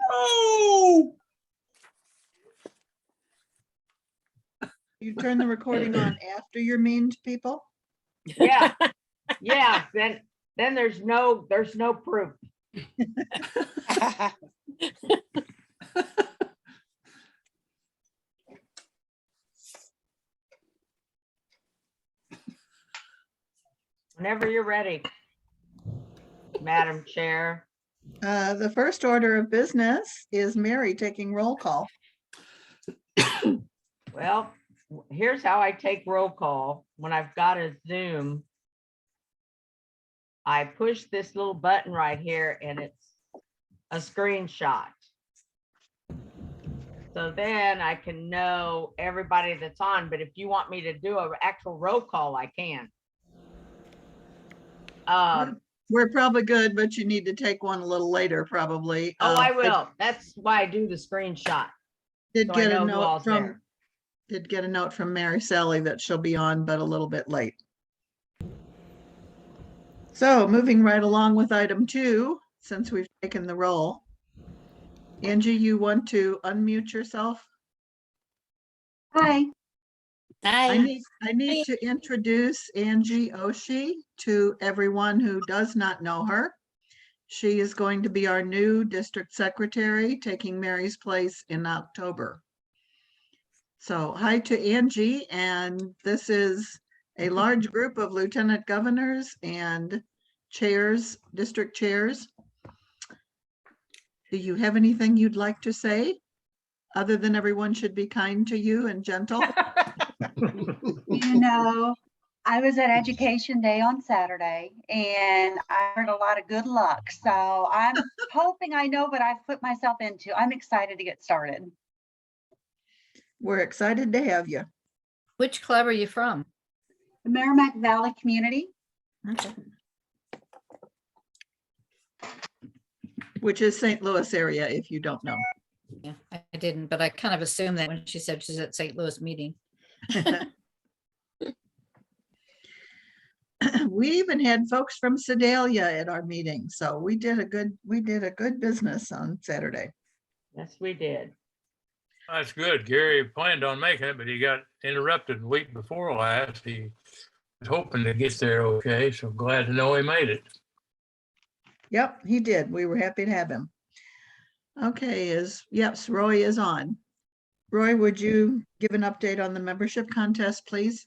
Oh, You turn the recording on after you're mean to people? Yeah, yeah, then there's no proof. Whenever you're ready, Madam Chair. The first order of business is Mary taking roll call. Well, here's how I take roll call. When I've got a Zoom, I push this little button right here and it's a screenshot. So then I can know everybody that's on, but if you want me to do an actual roll call, I can. We're probably good, but you need to take one a little later, probably. Oh, I will. That's why I do the screenshot. Did So I get a know who note all's from, there. did get a note from Mary Sally that she'll be on, but a little bit late. So moving right along with item 2, since we've taken the roll. Angie, you want to unmute yourself? Hi. I need to introduce Angie Oshie to everyone who does not know her. She is going to be our new district secretary, taking Mary's place in October. So hi to Angie, and this is a large group of lieutenant governors and chairs, district chairs. Do you have anything you'd like to say? Other than everyone should be kind to you and gentle? You know, I was at Education Day on Saturday and I heard a lot of good luck. So I'm hoping I know what I've put myself into. I'm excited to get started. We're excited to have you. Which club are you from? The Merrimack Valley community. Okay. Which is St. Louis area, if you don't know. Yeah, I didn't, but I kind of assumed that when she said she's at St. Louis meeting. We even had folks from Sedalia at our meeting, so we did a good business on Saturday. Yes, we did. that's good. Gary planned on making it, but he got interrupted the week before last. He was hoping to get there okay, so glad to know he made it. Yep, he did. We were happy to have him. Okay, yes, Roy is on. Roy, would you give an update on the membership contest, please?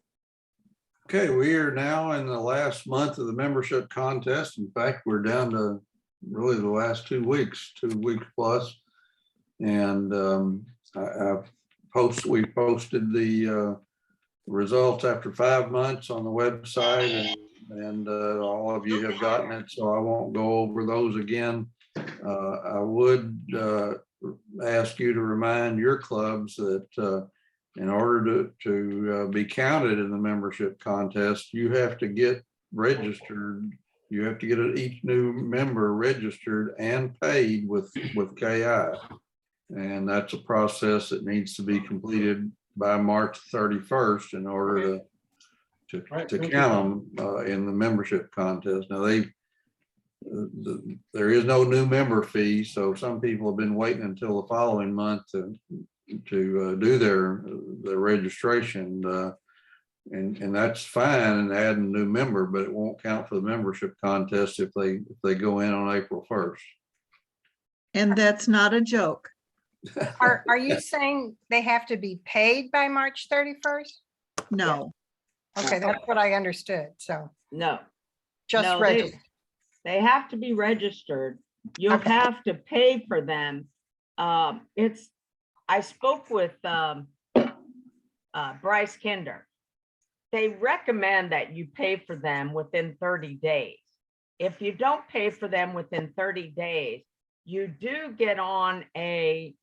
Okay, we are now in the last month of the membership contest. In fact, we're down to really the last 2 weeks, 2 weeks plus. And we posted the results after 5 months on the website, and all of you have gotten it, so I won't go over those again. I would ask you to remind your clubs that in order to be counted in the membership contest, you have to get registered. You have to get each new member registered and paid with KI. And that's a process that needs to be completed by March 31st in order to count them in the membership contest. Now there is no new member fee, so some people have been waiting until the following month to do their registration, and that's fine in adding a new member, but it won't count for the membership contest if they go in on April 1st. And that's not a joke. Are you saying they have to be paid by March 31st? No, Okay, that's what I understood. So No, just No, register. they have to be registered. You'll Okay. have to pay for them. I spoke with Bryce Kinder. They recommend that you pay for them within 30 days. If you don't pay for them within 30 days, you do get on a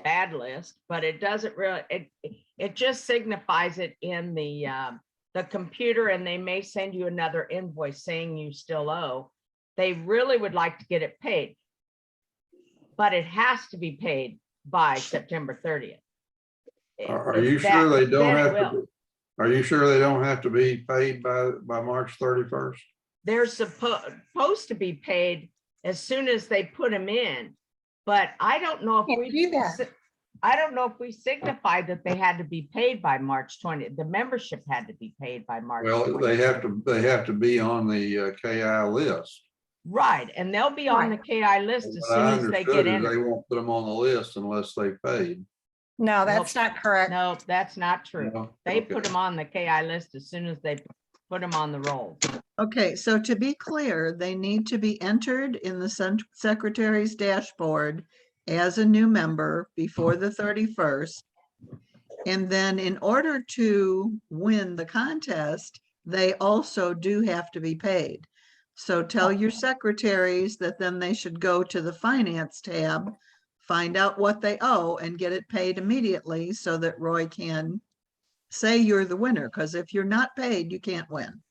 bad list, but it doesn't really, it just signifies it in the computer, and they may send you another invoice saying you still owe. They really would like to get it paid, but it has to be paid by September 30th. Are you sure they don't have to? Are you sure they don't have to be paid by March 31st? they're supposed to be paid as soon as they put them in. But I don't know if Can't we do that. I don't know if we signified that they had to be paid by March 20. The membership had to be paid by March. Well, 20. they have to be on the KI list. Right, and they'll be on the KI list as What I soon as they understood get is they in. won't put them on the list unless they paid. No, that's not correct. No, that's not true. No? They Okay. put them on the KI list as soon as they put them on the roll. Okay, so to be clear, they need to be entered in the secretary's dashboard as a new member before the 31st. And then in order to win the contest, they also do have to be paid. So tell your secretaries that then they should go to the finance tab, find out what they owe and get it paid immediately so that Roy can say you're the winner, because if you're not paid, you can't win.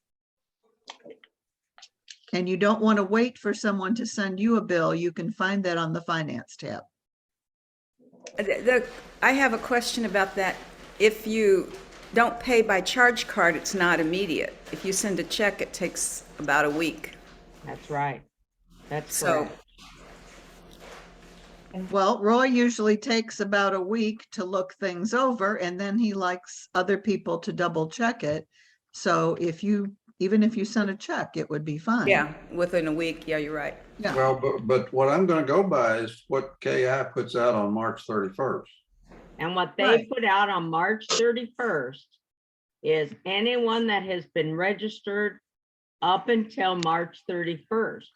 And you don't want to wait for someone to send you a bill. You can find that on the finance tab. I have a question about that. If you don't pay by charge card, it's not immediate. If you send a check, it takes about a week. That's right. That's So, correct. Well, Roy usually takes about a week to look things over, and then he likes other people to double check it. So even if you send a check, it would be fine. yeah, within a week, yeah, you're right. Yeah. Well, but what I'm gonna go by is what KI puts out on March 31st. And what they Right. put out on March 31st is anyone that has been registered up until March 31st.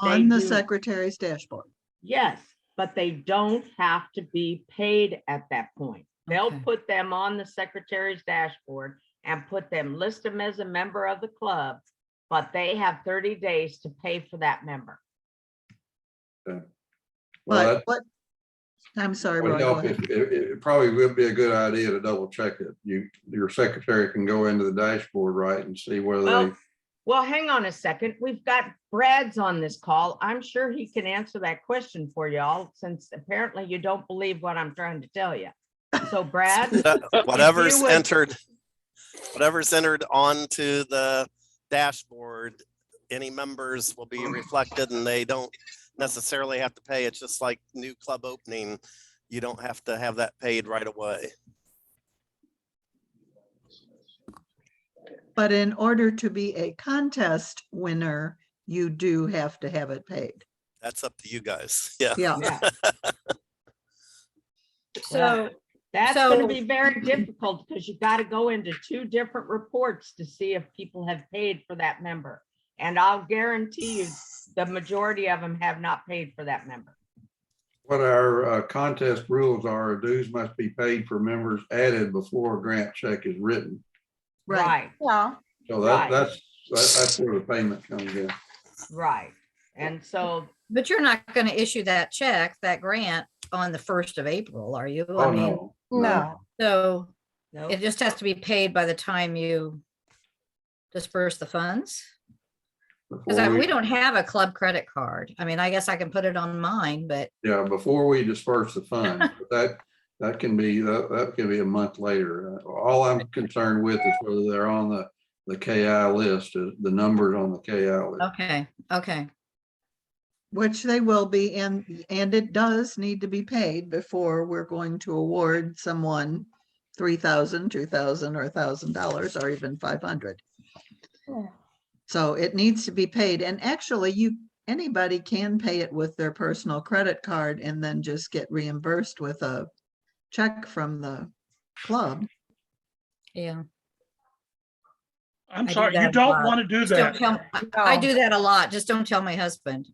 On the do. secretary's dashboard. Yes, but they don't have to be paid at that point. They'll Okay. put them on the secretary's dashboard and list them as a member of the club, but they have 30 days to pay for that member. Well, But what, I'm sorry, would Roy, go help ahead. it probably would be a good idea to double check it. Your secretary can go into the dashboard, right, and see whether they. Well, hang on a second. We've got Brad's on this call. I'm sure he can answer that question for y'all, since apparently you don't believe what I'm trying to tell you. So Brad, Whatever's would- entered onto the dashboard, any members will be reflected and they don't necessarily have to pay. It's just like new club opening. You don't have to have that paid right away. But in order to be a contest winner, you do have to have it paid. That's up to you guys. Yeah. Yeah. yeah, So, that's So- gonna be very difficult because you gotta go into 2 different reports to see if people have paid for that member. And I'll guarantee you, the majority of them have not paid for that member. What our contest rules are, dues must be paid for members added before a grant check is written. Right. Right, Yeah, So Right. that's where the payment comes in. right. And so but you're not going to issue that check, that grant on the 1st of April, are you? I Oh, mean, no. no. so no, it just has to be paid by the time you disperse the funds? Because Before we don't have a club credit card. I mean, I guess I can put it on mine, but Yeah, before we disperse the funds, but that can be a month later. All I'm concerned with is whether they're on the KI list, the numbers on the KI list. okay. Which they will be, and it does need to be paid before we're going to award someone $3,000, $2,000, or $1,000, or even 500. Yeah. So it needs to be paid. And actually, anybody can pay it with their personal credit card and then just get reimbursed with a check from the club. Yeah. I'm I do sorry, that you a don't lot. want to do Just don't that. tell, I do that a lot. Just don't tell my husband.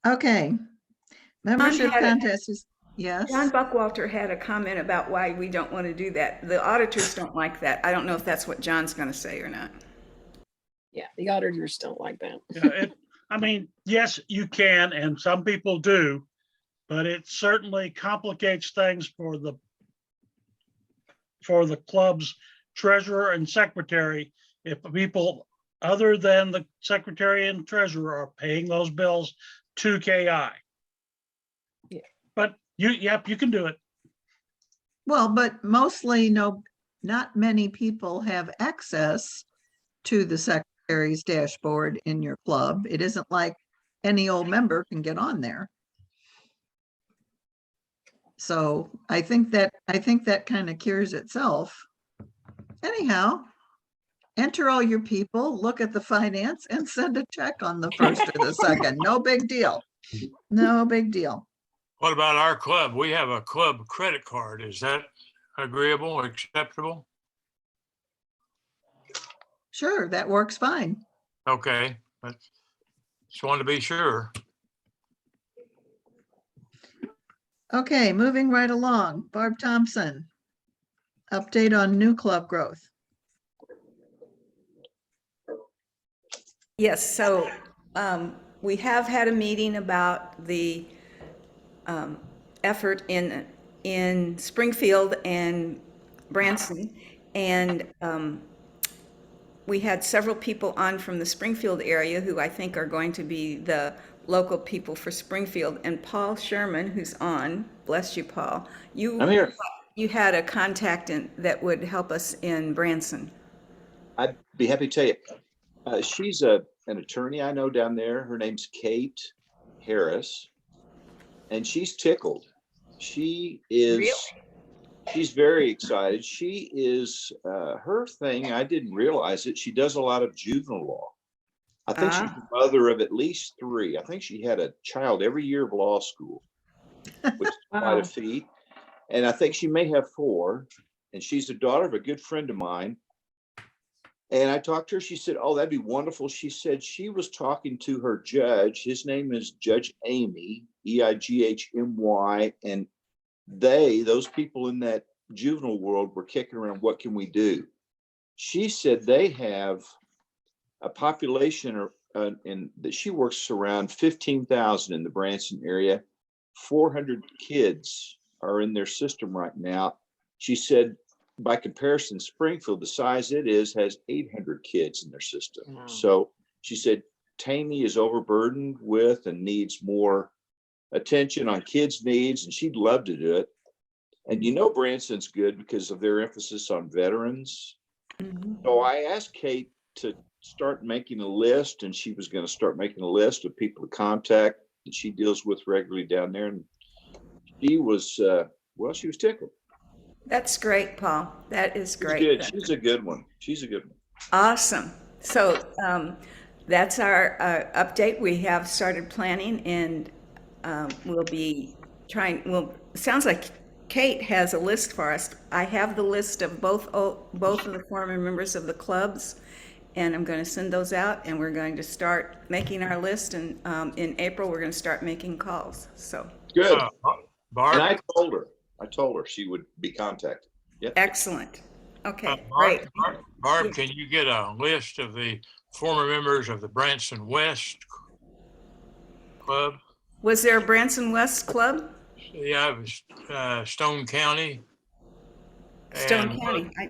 Okay. Membership had a- contest is, yes. John Buckwalter had a comment about why we don't want to do that. The auditors don't like that. I don't know if that's what John's going to say or not. Yeah, the auditors don't like that. Yeah, I mean, yes, you can, and some people do, but it certainly complicates things for the club's treasurer and secretary if people other than the secretary and treasurer are paying those bills to KI. Yeah. But you can do it. Well, but mostly not many people have access to the secretary's dashboard in your club. It isn't like any old member can get on there. So I think that kind of cures itself. Anyhow, enter all your people, look at the finance and send a check on the first or the second. No big deal. No big deal. What about our club? We have a club credit card. Is that agreeable, acceptable? Sure, that works fine. Okay, but just wanted to be sure. Okay, moving right along. Barb Thompson. Update on new club growth. Yes, so we have had a meeting about the effort in Springfield and Branson. And we had several people on from the Springfield area who I think are going to be the local people for Springfield. And Paul Sherman, who's on, bless you, Paul. I'm here. You had a contact that would help us in Branson. I'd be happy to tell you. She's an attorney I know down there. Her name's Kate Harris, and she's tickled. She is. Really? She's very excited. She is. Her thing, I didn't realize it. She does a lot of juvenile law. I think she's the mother of at least 3. I think she had a child every year of law school, which is quite a feat. And I think she may have 4. And she's the daughter of a good friend of mine. And I talked to her. She said, "Oh, that'd be wonderful." She said she was talking to her judge. His name is Judge Amy, EIGHMY. And those people in that juvenile world were kicking around, what can we do? She said they have a population and that she works around 15,000 in the Branson area. 400 kids are in their system right now. She said, by comparison, Springfield, the size it is, has 800 kids in their system. Wow. So she said, Tammy is overburdened with and needs more attention on kids' needs, and she'd love to do it. And Branson's good because of their emphasis on veterans. Mm-hmm. So I asked Kate to start making a list, and she was going to start making a list of people to contact that she deals with regularly down there. And she was, she was tickled. That's great, Paul. That is great. She's good. She's a good one. She's a good one. Awesome. So that's our update. We have started planning, and we'll be trying. Well, it sounds like Kate has a list for us. I have the list of both of the former members of the clubs, and I'm going to send those out, and we're going to start making our list. And in April, we're going to start making calls. So good. Barb? And I told her she would be contacted. Yep. Excellent. Okay, Barb, great. Barb, can you get a list of the former members of the Branson West Club? Was there a Branson West Club? Yeah, it was Stone County. Stone And County.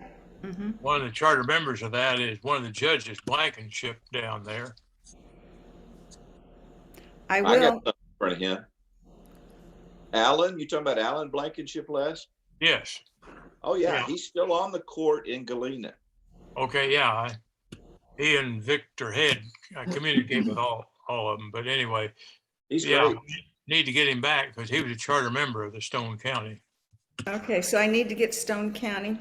one of the charter members of that is one of the judges, Blankenship, down there. I I got will. something in front of him. Alan, you talking about Alan Blankenship Les? Yes. Oh yeah, Yeah. he's still on the court in Galena. Okay, yeah. He and Victor Head, I communicate with all of them, but anyway, He's yeah, great. need to get him back because he was a charter member of the Stone County. Okay, so I need to get Stone County.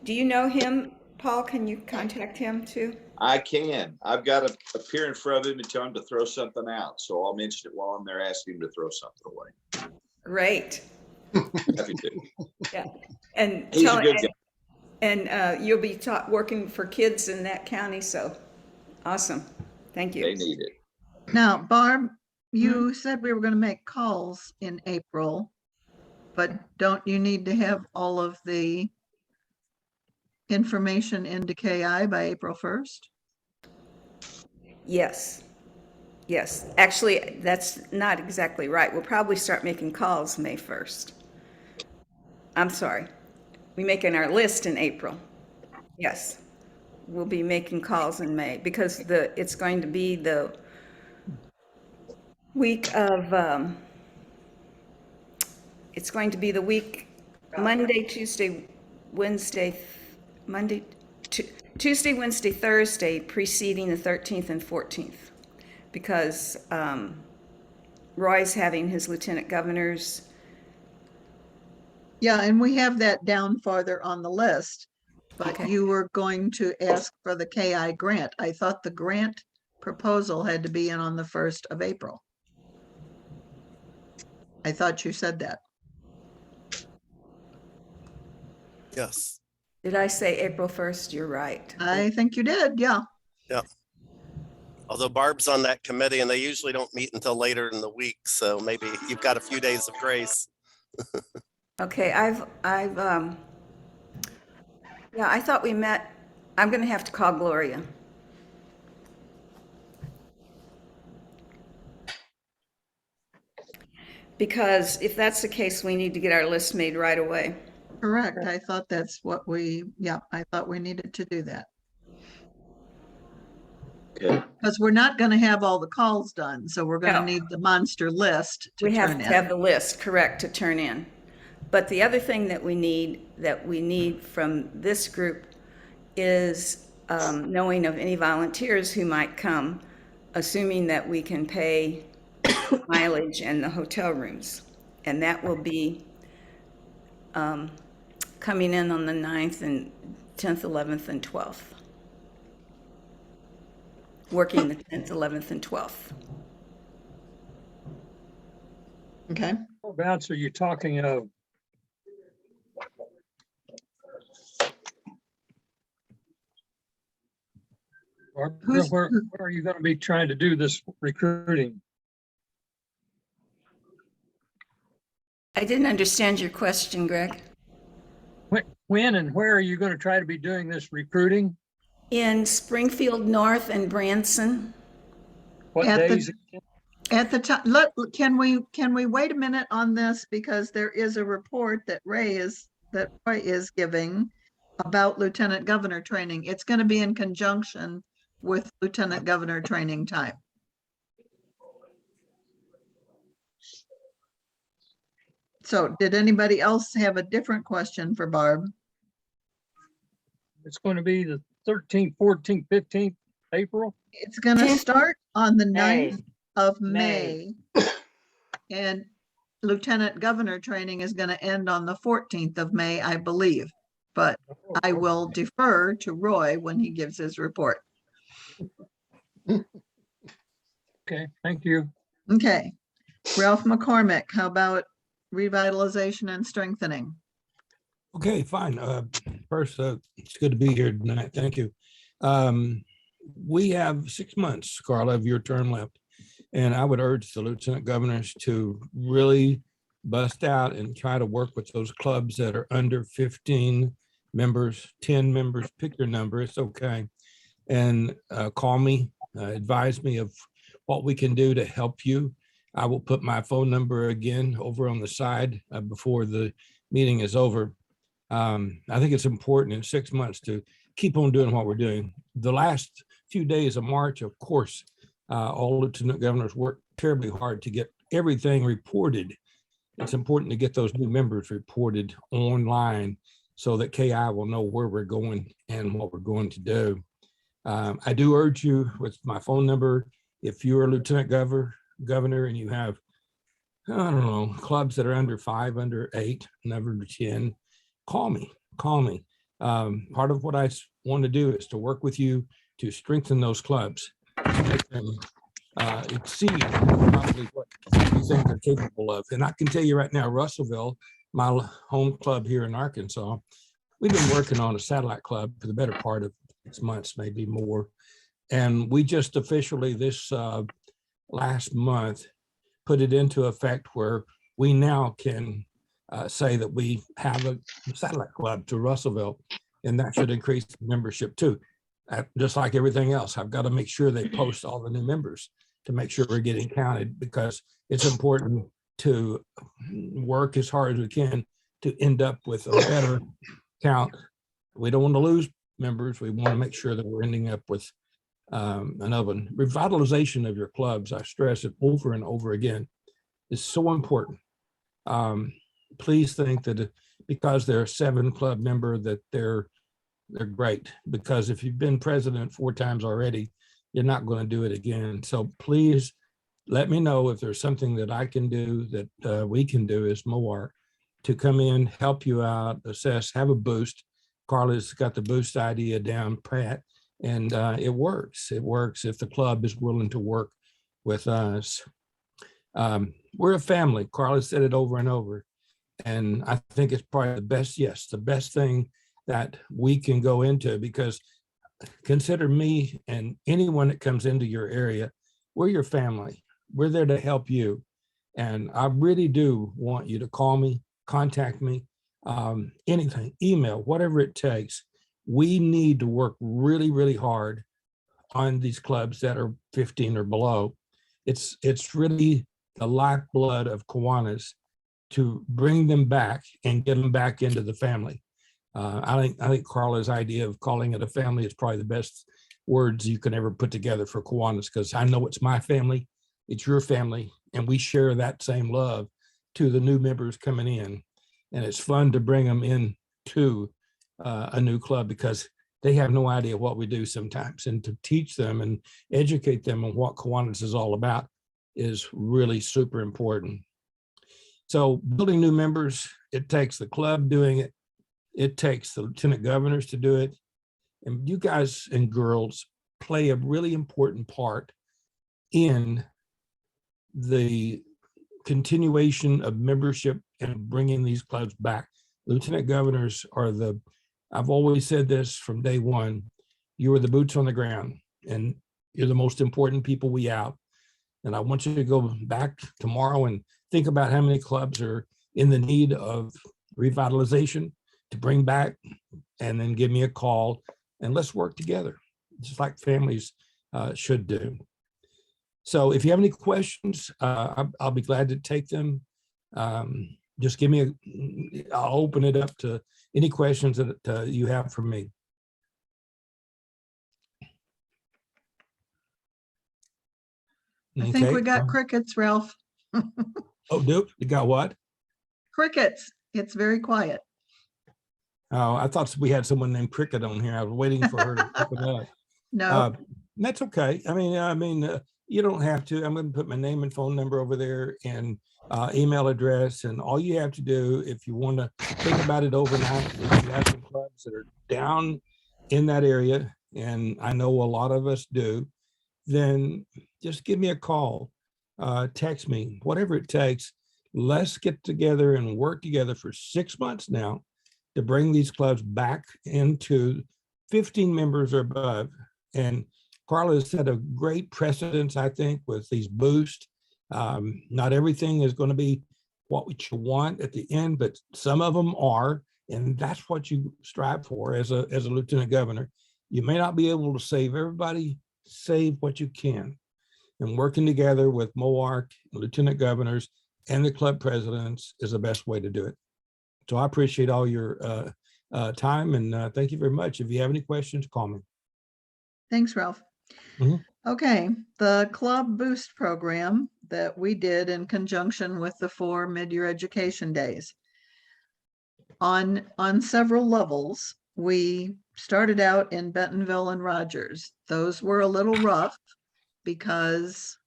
Do you know him, Paul? Can you contact him too? I can. I've got to appear in front of him and tell him to throw something out. So I'll mention it while I'm there, asking him to throw something away. Great. Happy to. Yeah. And He's a good guy. and you'll be working for kids in that county, so awesome. Thank They you. need it. Now, Barb, you said we were going to make calls in April, but don't you need to have all of the information into KI by April 1st? Yes. Yes. Actually, that's not exactly right. We'll probably start making calls May 1st. I'm sorry. We're making our list in April. Yes. We'll be making calls in May because it's going to be the week of, it's going to be the week, Monday, Tuesday, Wednesday, Monday, Tuesday, Wednesday, Thursday preceding the 13th and 14th. Because Roy's having his lieutenant governors. Yeah, and we have that down farther on the list. But Okay. you were going to ask for the KI grant. I thought the grant proposal had to be in on the 1st of April. I thought you said that. Yes. Did I say April 1st? You're right. I think you did, yeah. Although Barb's on that committee and they usually don't meet until later in the week. So maybe you've got a few days of grace. Okay, yeah, I thought we met. I'm going to have to call Gloria. Because if that's the case, we need to get our list made right away. Correct. I thought that's what I thought we needed to do that. Okay. Because we're not going to have all the calls done, so we're going to No. need the monster list to We have turn to in. have the list, correct, to turn in. But the other thing that we need from this group is knowing of any volunteers who might come, assuming that we can pay mileage and the hotel rooms. And that will be coming in on the 9th and 10th, 11th, and 12th. Working the 10th, 11th, and 12th. Okay. Whereabouts are you talking of? Where are you going to be trying to do this recruiting? I didn't understand your question, Greg. When and where are you going to try to be doing this recruiting? In Springfield North and Branson. What At the- days? At the time, can we wait a minute on this, because there is a report that Roy is giving about Lieutenant Governor training. It's going to be in conjunction with Lieutenant Governor training time. So did anybody else have a different question for Barb? It's going to be the 13th, 14th, 15th April. It's going to start on the May. 9th of May. And Lieutenant Governor training is going to end on the 14th of May, I believe. But I will defer to Roy when he gives his report. Okay, thank you. Okay. Ralph McCormick, how about revitalization and strengthening? Okay, fine. First, it's good to be here tonight. Thank you. We have 6 months, Carla, of your term left. And I would urge the lieutenant governors to really bust out and try to work with those clubs that are under 15 members, 10 members, pick your number, it's okay. And call me, advise me of what we can do to help you. I will put my phone number again over on the side before the meeting is over. I think it's important in 6 months to keep on doing what we're doing. The last few days of March, of course, all lieutenant governors worked terribly hard to get everything reported. It's important to get those new members reported online so that KI will know where we're going and what we're going to do. I do urge you with my phone number, if you're a lieutenant governor and you have, I don't know, clubs that are under 5, under 8, under 10, call me. Part of what I want to do is to work with you to strengthen those clubs, make them exceed probably what you think they're capable of. And I can tell you right now, Russellville, my home club here in Arkansas, we've been working on a satellite club for the better part of 6 months, maybe more. And we just officially this last month put it into effect where we now can say that we have a satellite club to Russellville, and that should increase membership too. Just like everything else, I've got to make sure they post all the new members to make sure we're getting counted, because it's important to work as hard as we can to end up with a better count. We don't want to lose members. We want to make sure that we're ending up with another one. Revitalization of your clubs, I stress it over and over again, is so important. Please think that because they're a 7 club member that they're They're great, because if you've been president 4 times already, you're not going to do it again. So please let me know if there's something that I can do, that we can do as MOAR, to come in, help you out, assess, have a boost. Carla's got the boost idea down pat, and it works. It works if the club is willing to work with us. We're a family. Carla said it over and over. And I think it's probably the best, yes, the best thing that we can go into, because consider me and anyone that comes into your area, we're your family. We're there to help you. And I really do want you to call me, contact me, anything, email, whatever it takes. We need to work really, really hard on these clubs that are 15 or below. It's really the lifeblood of Kiwanis to bring them back and get them back into the family. I think Carla's idea of calling it a family is probably the best words you can ever put together for Kiwanis, because I know it's my family, it's your family, and we share that same love to the new members coming in. And it's fun to bring them in to a new club, because they have no idea what we do sometimes, and to teach them and educate them on what Kiwanis is all about is really super important. So building new members, it takes the club doing it. It takes the lieutenant governors to do it. And you guys and girls play a really important part in the continuation of membership and bringing these clubs back. Lieutenant governors are I've always said this from day one, you are the boots on the ground, and you're the most important people we have. And I want you to go back tomorrow and think about how many clubs are in the need of revitalization to bring back, and then give me a call and let's work together, just like families should do. So if you have any questions, I'll be glad to take them. Just give me I'll open it up to any questions that you have for me. I think we Okay. got crickets, Ralph. Oh, dude, you got what? Crickets. It's very quiet. Oh, I thought we had someone named Cricket on here. I was waiting for her to open up. No, That's okay. I mean, you don't have to. I'm going to put my name and phone number over there, and email address. And all you have to do, if you want to think about it overnight, if you have some clubs that are down in that area, and I know a lot of us do, then just give me a call, text me, whatever it takes. Let's get together and work together for 6 months now to bring these clubs back into 15 members or above. And Carla has set a great precedence, I think, with these boosts. Not everything is going to be what you want at the end, but some of them are, and that's what you strive for as a lieutenant governor. You may not be able to save everybody, save what you can. And working together with MOARC, lieutenant governors, and the club presidents is the best way to do it. So I appreciate all your time, and thank you very much. If you have any questions, call me. thanks, Ralph. Mhm. Okay, the Club Boost program that we did in conjunction with the 4 mid-year education days. On several levels, we started out in Bentonville and Rogers. Those were a little rough because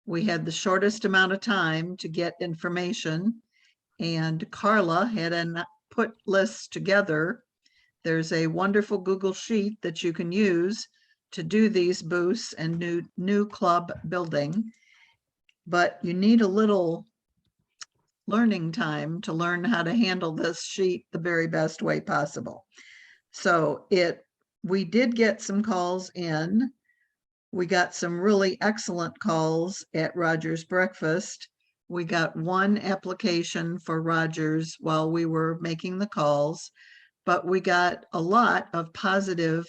we had the shortest amount of time to get information, and Carla had put lists together. There's a wonderful Google Sheet that you can use to do these boosts and new club building, but you need a little learning time to learn how to handle this sheet the very best way possible. So we did get some calls in. We got some really excellent calls at Rogers Breakfast. We got 1 application for Rogers while we were making the calls, but we got a lot of positive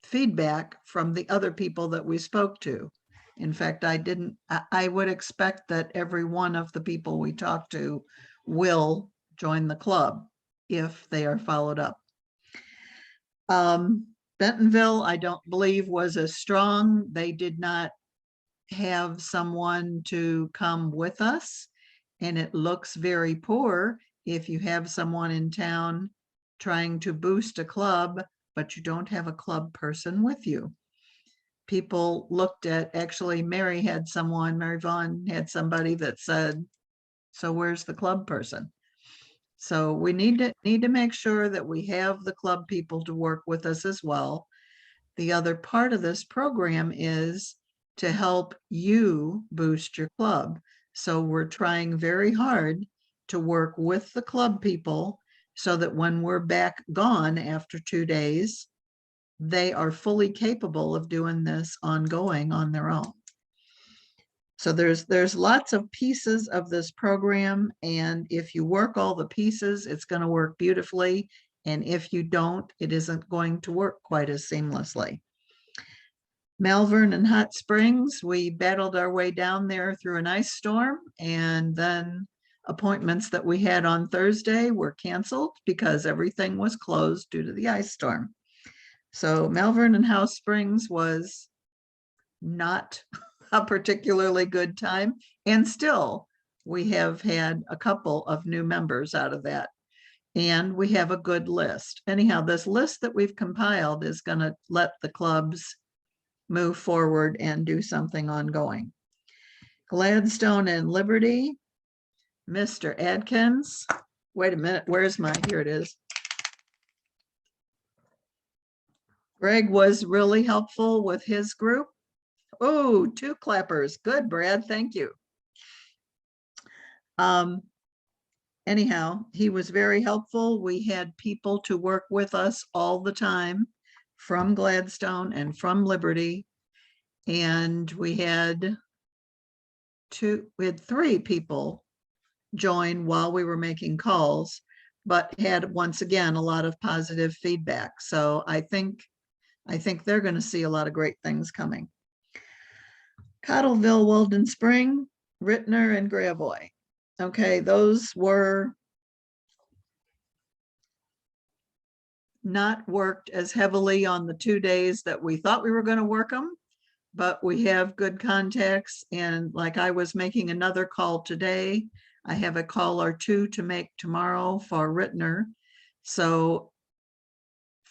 feedback from the other people that we spoke to. In fact, I would expect that every one of the people we talked to will join the club if they are followed up. Bentonville, I don't believe was as strong. They did not have someone to come with us, and it looks very poor if you have someone in town trying to boost a club but you don't have a club person with you. People looked at, actually, Mary Vaughn had somebody that said, so where's the club person? So we need to make sure that we have the club people to work with us as well. The other part of this program is to help you boost your club. So we're trying very hard to work with the club people so that when we're back gone after 2 days, they are fully capable of doing this ongoing on their own. So there's lots of pieces of this program, and if you work all the pieces, it's going to work beautifully. And if you don't, it isn't going to work quite as seamlessly. Malvern and Hot Springs, we battled our way down there through an ice storm, and then appointments that we had on Thursday were canceled because everything was closed due to the ice storm. So Malvern and Hot Springs was not a particularly good time, and still we have had a couple of new members out of that, and we have a good list. Anyhow, this list that we've compiled is going to let the clubs move forward and do something ongoing. Gladstone and Liberty, Mr. Adkins. Wait a minute, where's my, here it is. Greg was really helpful with his group. Oh, 2 clappers. Good, Brad. Thank you. Anyhow, he was very helpful. We had people to work with us all the time from Gladstone and from Liberty. And we had 3 people join while we were making calls, but had once again a lot of positive feedback. So I think they're going to see a lot of great things coming. Cottleville, Walden Spring, Rittner, and Gravois. Okay, those were not worked as heavily on the 2 days that we thought we were going to work them, but we have good contacts. And like I was making another call today, I have a call or 2 to make tomorrow for Rittner. So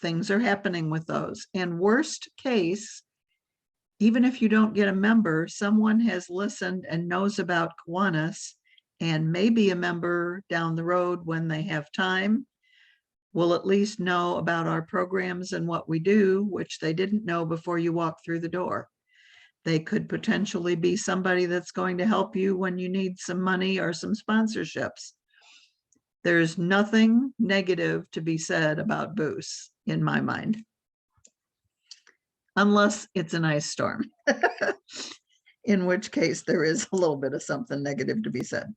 things are happening with those. And worst case, even if you don't get a member, someone has listened and knows about Kiwanis and maybe a member down the road when they have time will at least know about our programs and what we do, which they didn't know before you walk through the door. They could potentially be somebody that's going to help you when you need some money or some sponsorships. There's nothing negative to be said about Boost in my mind. Unless it's an ice storm, in which case there is a little bit of something negative to be said.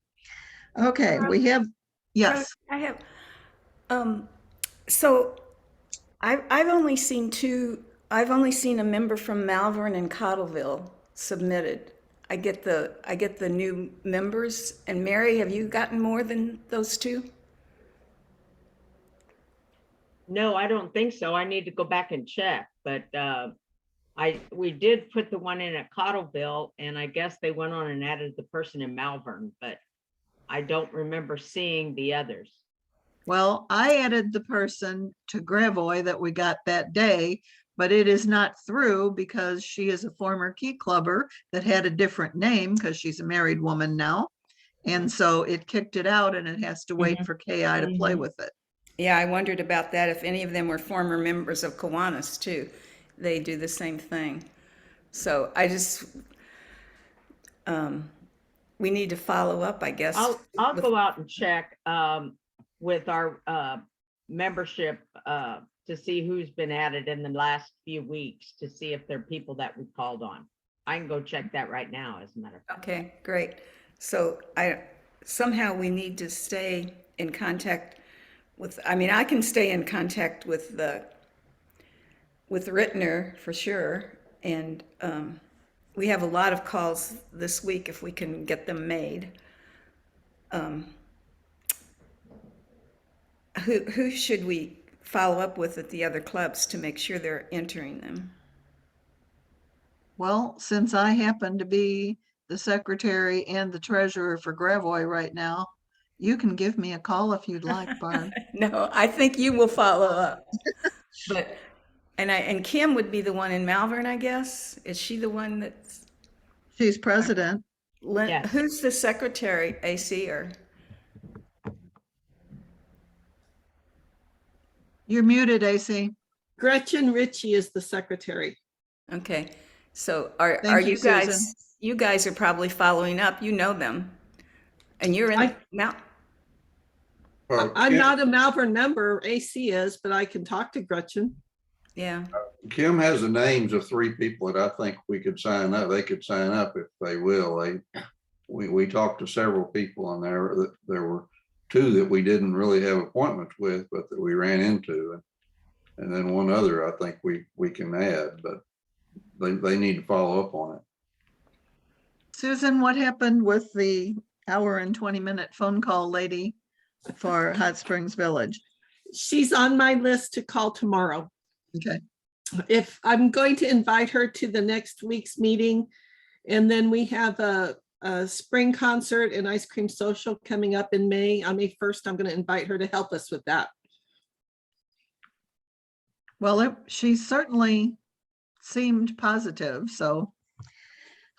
Okay, we have, yes. I have, so I've only seen a member from Malvern and Cottleville submitted. I get the new members. And Mary, have you gotten more than those 2? No, I don't think so. I need to go back and check, but we did put the one in at Cottleville, and I guess they went on and added the person in Malvern, but I don't remember seeing the others. Well, I added the person to Gravois that we got that day, but it is not through because she is a former Key Clubber that had a different name because she's a married woman now. And so it kicked it out and it has to wait for KI to play with it. Yeah, I wondered about that, if any of them were former members of Kiwanis too. They do the same thing. So I just, we need to follow up, I guess. I'll go out and check with our membership to see who's been added in the last few weeks to see if they're people that we called on. I can go check that right now, as a matter of fact. Okay, great. So somehow we need to stay in contact with, I mean, I can stay in contact with Rittner for sure. And we have a lot of calls this week if we can get them made. Who should we follow up with at the other clubs to make sure they're entering them? Well, since I happen to be the secretary and the treasurer for Gravois right now, you can give me a call if you'd like, Barb. No, I think you will follow up. But And Kim would be the one in Malvern, I guess. Is she the one that's, She's president. Yes. who's the secretary, AC or? You're muted, AC. Gretchen Ritchie is the secretary. Okay, so are Thank you, you guys, Susan. you guys are probably following up, you know them. And you're in Mount, Well, I'm Kim- not a Malvern member, AC is, but I can talk to Gretchen. yeah, Kim has the names of 3 people that I think we could sign up. They could sign up if they will. We talked to several people on there. There were 2 that we didn't really have appointments with, but that we ran into. And then one other, I think we can add, but they need to follow up on it. Susan, what happened with the hour and 20-minute phone call lady for Hot Springs Village? She's on my list to call tomorrow. Okay. If I'm going to invite her to the next week's meeting, and then we have a spring concert and ice cream social coming up in May. On May 1st, I'm going to invite her to help us with that. Well, she certainly seemed positive, so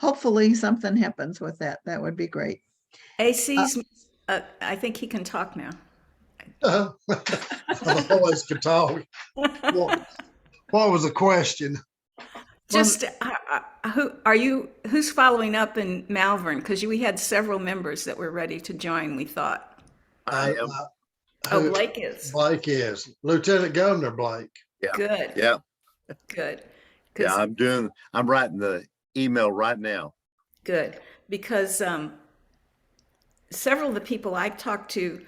hopefully something happens with that. That would be great. AC's, I think he can talk now. I always could talk. What was the question? Just, who's following up in Malvern? Because we had several members that were ready to join, we thought. Who- Blake is. Blake is Lieutenant Governor Blake. Yeah. Good. Yeah. Good. Yeah. 'Cause- I'm writing the email right now. Good, because several of the people I talked to,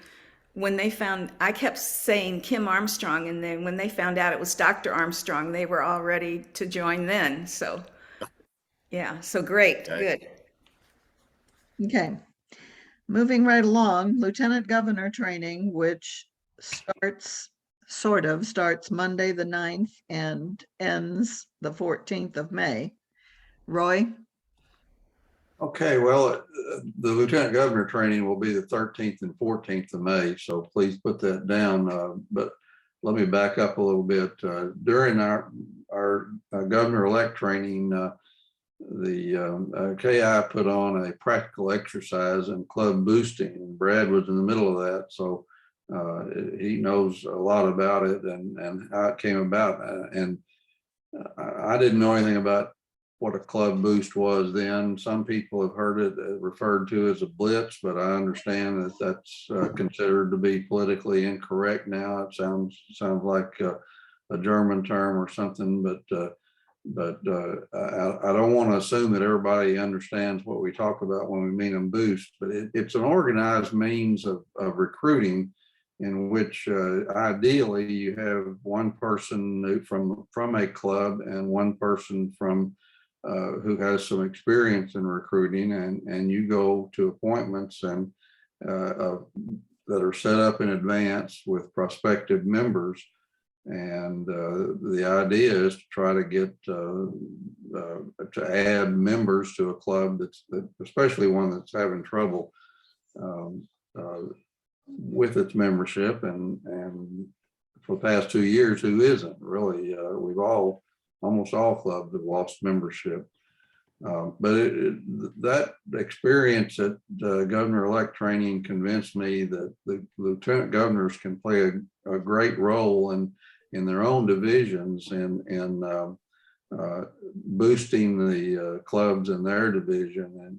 when they found, I kept saying Kim Armstrong, and then when they found out it was Dr. Armstrong, they were all ready to join then. So, yeah, so great, Okay. good. Okay. Moving right along, Lieutenant Governor training, which starts Monday, the 9th and ends the 14th of May. Roy? Okay, well, the Lieutenant Governor training will be the 13th and 14th of May, so please put that down. But let me back up a little bit. During our Governor-elect training, the KI put on a practical exercise in club boosting, and Brad was in the middle of that, so he knows a lot about it and how it came about. And I didn't know anything about what a club boost was then. Some people have heard it referred to as a blitz, but I understand that that's considered to be politically incorrect now. It sounds like a German term or something, but I don't want to assume that everybody understands what we talk about when we mean a boost, but it's an organized means of recruiting in which ideally you have one person from a club and one person from who has some experience in recruiting, and you go to appointments and that are set up in advance with prospective members. And the idea is to try to get to add members to a club that's especially one that's having trouble with its membership, and for the past 2 years, who isn't really? Almost all clubs have lost membership. But that experience at Governor-elect training convinced me that the lieutenant governors can play a great role in their own divisions in boosting the clubs in their division,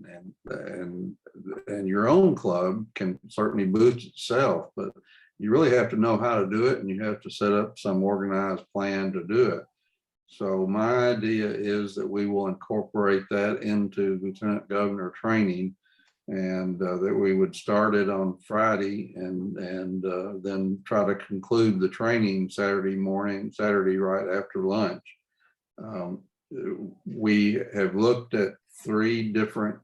and your own club can certainly boost itself, but you really have to know how to do it, and you have to set up some organized plan to do it. So my idea is that we will incorporate that into Lieutenant Governor training, and that we would start it on Friday and then try to conclude the training Saturday right after lunch. We have looked at 3 different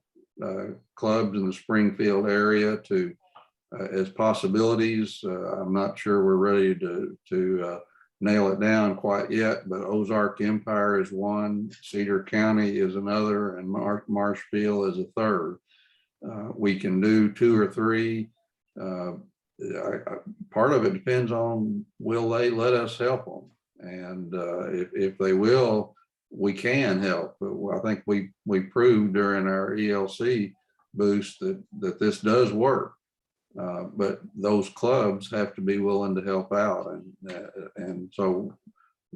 clubs in the Springfield area as possibilities. I'm not sure we're ready to nail it down quite yet, but Ozark Empire is one, Cedar County is another, and Marshfield is a third. We can do 2 or 3. Part of it depends on, will they let us help them? And if they will, we can help. But I think we proved during our ELC boost that this does work. But those clubs have to be willing to help out. And so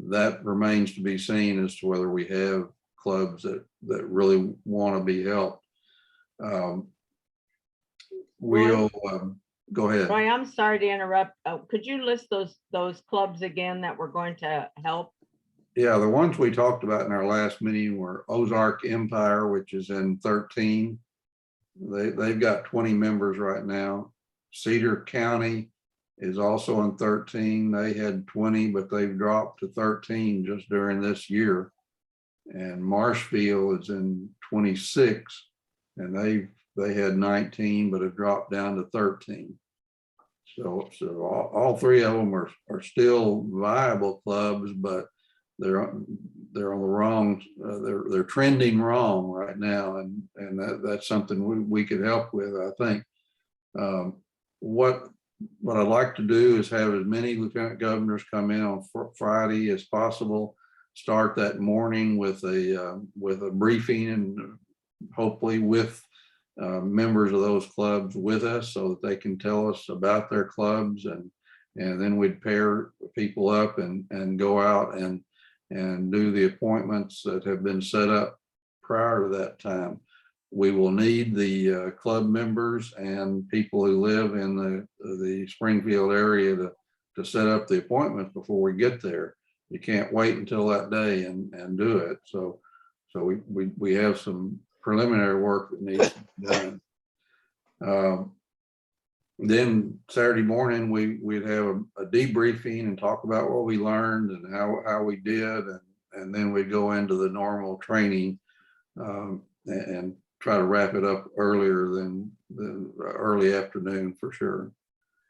that remains to be seen as to whether we have clubs that really want to be helped. We'll go ahead. Roy, I'm sorry to interrupt. Could you list those clubs again that we're going to help? Yeah, the ones we talked about in our last meeting were Ozark Empire, which is in 13. They've got 20 members right now. Cedar County is also in 13. They had 20, but they've dropped to 13 just during this year. And Marshfield is in 26, and they had 19, but have dropped down to 13. So all three of them are still viable clubs, but they're on the wrong, they're trending wrong right now. And that's something we could help with, I think. What I'd like to do is have as many lieutenant governors come in on Friday as possible. Start that morning with a briefing, and hopefully with members of those clubs with us, so that they can tell us about their clubs, and then we'd pair people up and go out and do the appointments that have been set up prior to that time. We will need the club members and people who live in the Springfield area to set up the appointments before we get there. You can't wait until that day and do it. So we have some preliminary work that needs to be done. Then Saturday morning, we'd have a debriefing and talk about what we learned and how we did. And then we'd go into the normal training and try to wrap it up earlier than the early afternoon for sure.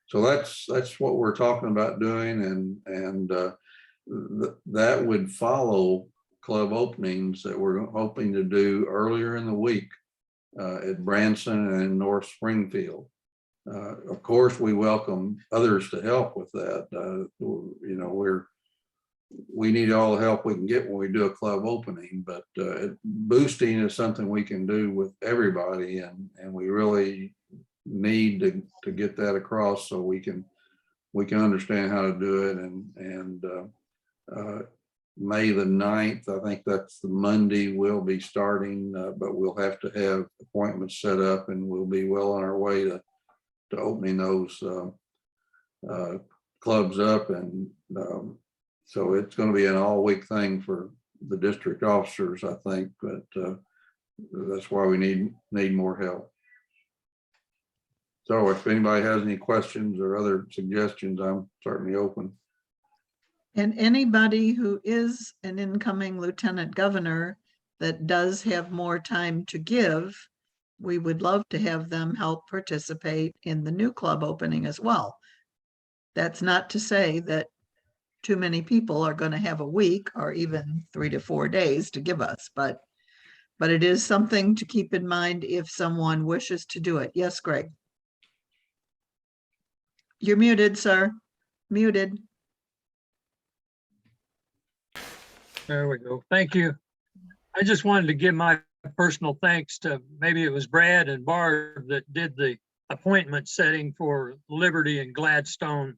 So that's what we're talking about doing. And that would follow club openings that we're hoping to do earlier in the week at Branson and North Springfield. Of course, we welcome others to help with that. We need all the help we can get when we do a club opening, but boosting is something we can do with everybody, and we really need to get that across so we can understand how to do it. And May the 9th, I think that's the Monday, we'll be starting, but we'll have to have appointments set up, and we'll be well on our way to opening those clubs up. And so it's going to be an all-week thing for the district officers, I think, but that's why we need more help. So if anybody has any questions or other suggestions, I'm certainly open. And anybody who is an incoming lieutenant governor that does have more time to give, we would love to have them help participate in the new club opening as well. That's not to say that too many people are going to have a week or even 3 to 4 days to give us, but it is something to keep in mind if someone wishes to do it. Yes, Greg. You're muted, sir. Muted. There we go. Thank you. I just wanted to give my personal thanks to, maybe it was Brad and Barb that did the appointment setting for Liberty and Gladstone.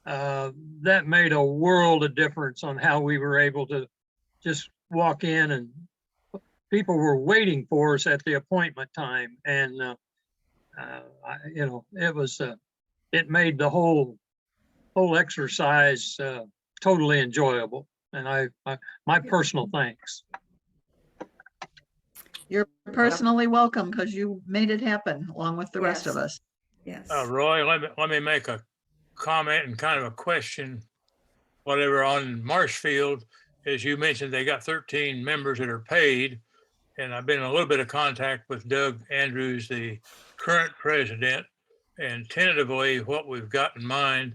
That made a world of difference on how we were able to just walk in, and people were waiting for us at the appointment time. And, it made the whole exercise totally enjoyable. And my personal thanks. You're personally welcome, because you made it happen along with the rest of us. Yes. Roy, let me make a comment and kind of a question, whatever, on Marshfield. As you mentioned, they got 13 members that are paid, and I've been in a little bit of contact with Doug Andrews, the current president, and tentatively what we've got in mind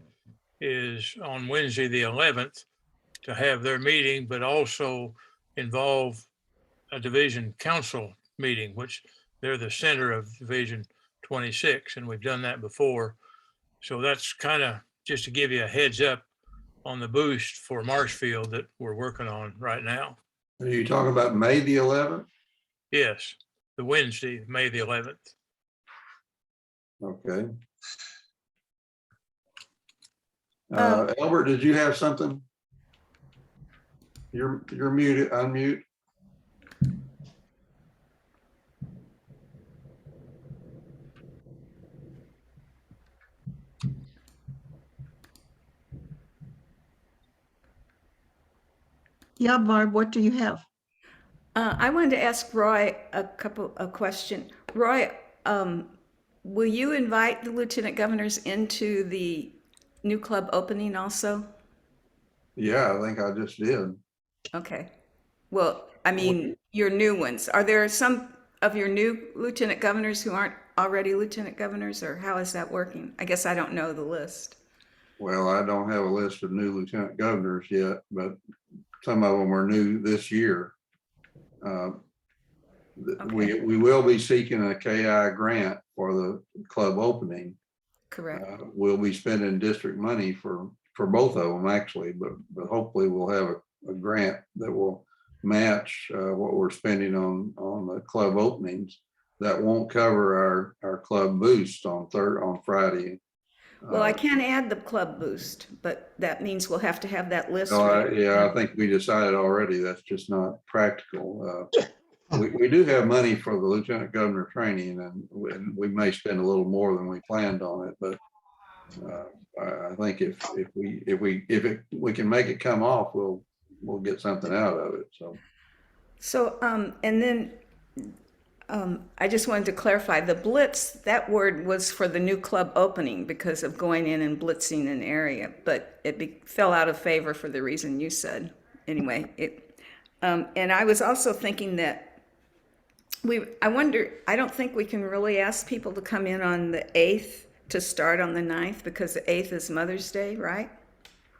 is on Wednesday, the 11th, to have their meeting, but also involve a division council meeting, which they're the center of Division 26, and we've done that before. So that's kind of just to give you a heads up on the boost for Marshfield that we're working on right now. Are you talking about May the 11th? Yes, the Wednesday, May the 11th. Okay. Albert, did you have something? You're muted, unmute. Yeah, Barb, what do you have? I wanted to ask Roy a question. Roy, will you invite the lieutenant governors into the new club opening also? Yeah, I think I just did. Okay. Well, I mean, your new ones. Are there some of your new lieutenant governors who aren't already lieutenant governors, or how is that working? I guess I don't know the list. Well, I don't have a list of new lieutenant governors yet, but some of them are new this year. We will be seeking a KI grant for the club opening. Correct. We'll be spending district money for both of them actually, but hopefully we'll have a grant that will match what we're spending on the club openings. That won't cover our club boost on Friday. Well, I can add the club boost, but that means we'll have to have that list. Yeah, I think we decided already that's just not practical. We do have money for the lieutenant governor training, and we may spend a little more than we planned on it, but I think if we can make it come off, we'll get something out of it. So and then I just wanted to clarify, the blitz, that word was for the new club opening because of going in and blitzing an area, but it fell out of favor for the reason you said. Anyway, and I was also thinking that I don't think we can really ask people to come in on the 8th to start on the 9th because the 8th is Mother's Day, right?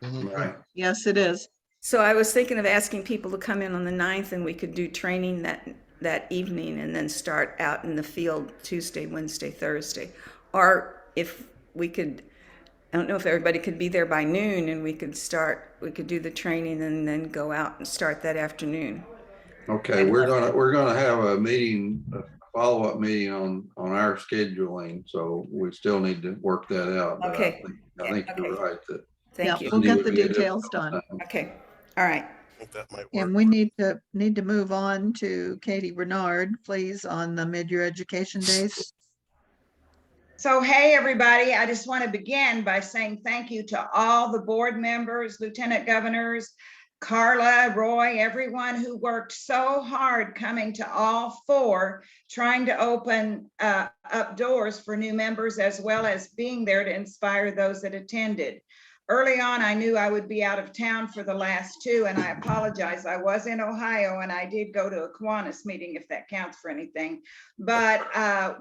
Right. Yes, it is. So I was thinking of asking people to come in on the 9th and we could do training that evening and then start out in the field Tuesday, Wednesday, Thursday. Or if we could, I don't know if everybody could be there by noon and we could do the training and then go out and start that afternoon. Okay, we're gonna have a meeting, a follow-up meeting on our scheduling, so we still need to work that out. But Okay. I think you're right that. Thank you. We'll get the details done. Okay, all right. I think that might work. And we need to move on to Katie Bernard, please, on the mid-year education days. So, hey, everybody, I just want to begin by saying thank you to all the board members, lieutenant governors, Carla, Roy, everyone who worked so hard coming to all four, trying to open up doors for new members, as well as being there to inspire those that attended. Early on, I knew I would be out of town for the last two, and I apologize. I was in Ohio and I did go to a Kiwanis meeting, if that counts for anything. But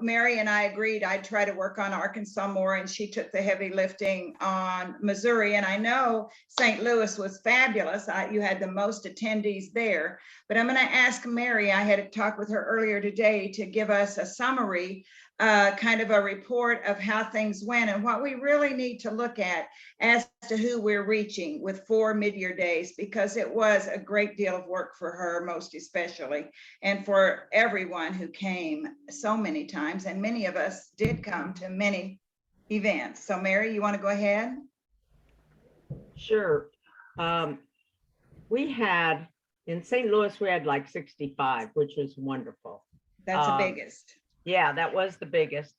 Mary and I agreed I'd try to work on Arkansas more, and she took the heavy lifting on Missouri. And I know St. Louis was fabulous. You had the most attendees there. But I'm going to ask Mary, I had a talk with her earlier today, to give us a summary, kind of a report of how things went and what we really need to look at as to who we're reaching with 4 mid-year days, because it was a great deal of work for her, most especially, and for everyone who came so many times. And many of us did come to many events. So Mary, you want to go ahead? Sure. We had, in St. Louis, we had like 65, which was wonderful. That's the biggest. Yeah, that was the biggest.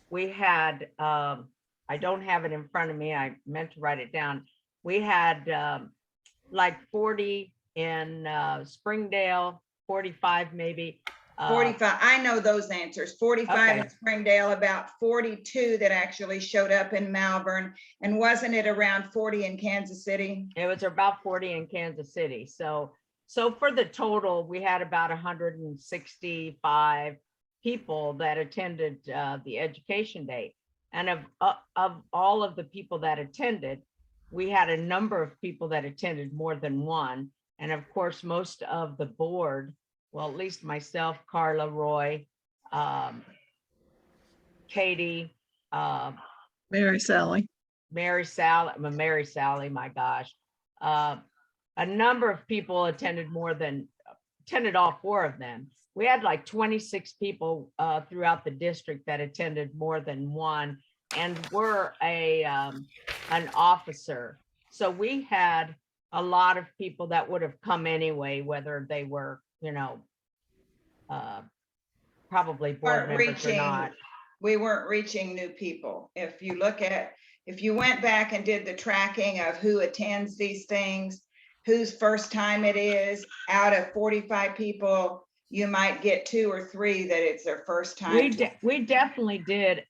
We had, I don't have it in front of me. I meant to write it down. We had like 40 in Springdale, 45 maybe. 45, I know those answers. 45 in Springdale, about 42 that actually showed up in Malvern. And wasn't it around 40 in Kansas City? It was about 40 in Kansas City. So for the total, we had about 165 people that attended the education day. And of all of the people that attended, we had a number of people that attended more than one. And of course, most of the board, well, at least myself, Carla, Roy, Katie, Mary Sally. Mary Sally, my gosh. A number of people attended all 4 of them. We had like 26 people throughout the district that attended more than one and were an officer. So we had a lot of people that would have come anyway, whether they were, probably board Weren't members or not. we weren't reaching new people. If you went back and did the tracking of who attends these things, whose first time it is, out of 45 people, you might get 2 or 3 that it's their first time. We definitely did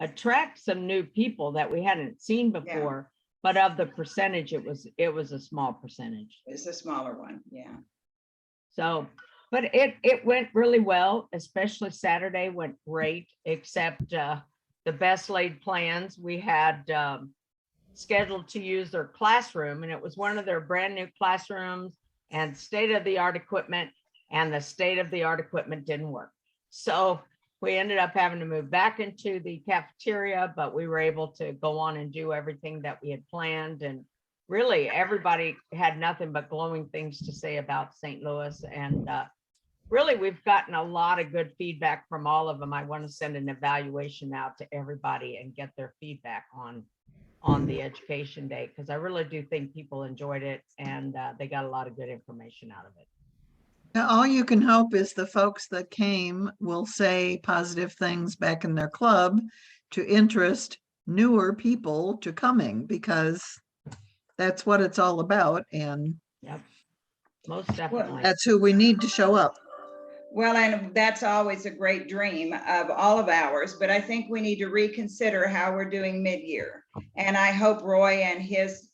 attract some new people that we hadn't seen before, but of the percentage, it was a small percentage. It's a smaller one, yeah. So, but it went really well, especially Saturday went great, except the best laid plans. We had scheduled to use their classroom, and it was one of their brand new classrooms and state-of-the-art equipment, and the state-of-the-art equipment didn't work. So we ended up having to move back into the cafeteria, but we were able to go on and do everything that we had planned. And really, everybody had nothing but glowing things to say about St. Louis. And really, we've gotten a lot of good feedback from all of them. I want to send an evaluation out to everybody and get their feedback on the education day, because I really do think people enjoyed it and they got a lot of good information out of it. Now, all you can hope is the folks that came will say positive things back in their club to interest newer people to coming, because that's what it's all about. And yep, most definitely. That's who we need to show up. Well, and that's always a great dream of all of ours, but I think we need to reconsider how we're doing mid-year. And I hope Roy and his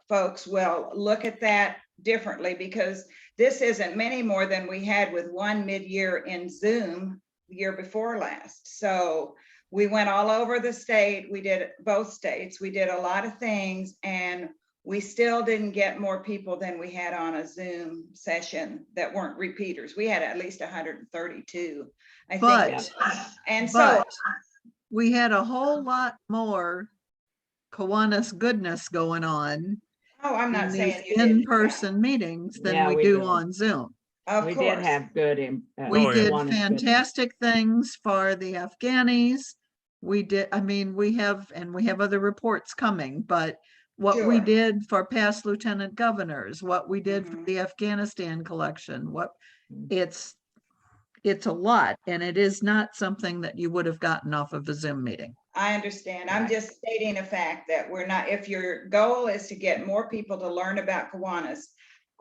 folks will look at that differently, because this isn't many more than we had with one mid-year in Zoom the year before last. So we went all over the state. We did both states. We did a lot of things, and we still didn't get more people than we had on a Zoom session that weren't repeaters. We had at least 132, I think. And so we had a whole lot more Kiwanis goodness going on. Oh, I'm not saying you in-person meetings than we do on Zoom. Of course. Did have good. We did fantastic things for the Afghanis. We did, I mean, we have other reports coming, but what we did for past lieutenant governors, what we did for the Afghanistan collection, it's a lot, and it is not something that you would have gotten off of a Zoom meeting. I understand. I'm just stating a fact that we're not, if your goal is to get more people to learn about Kiwanis,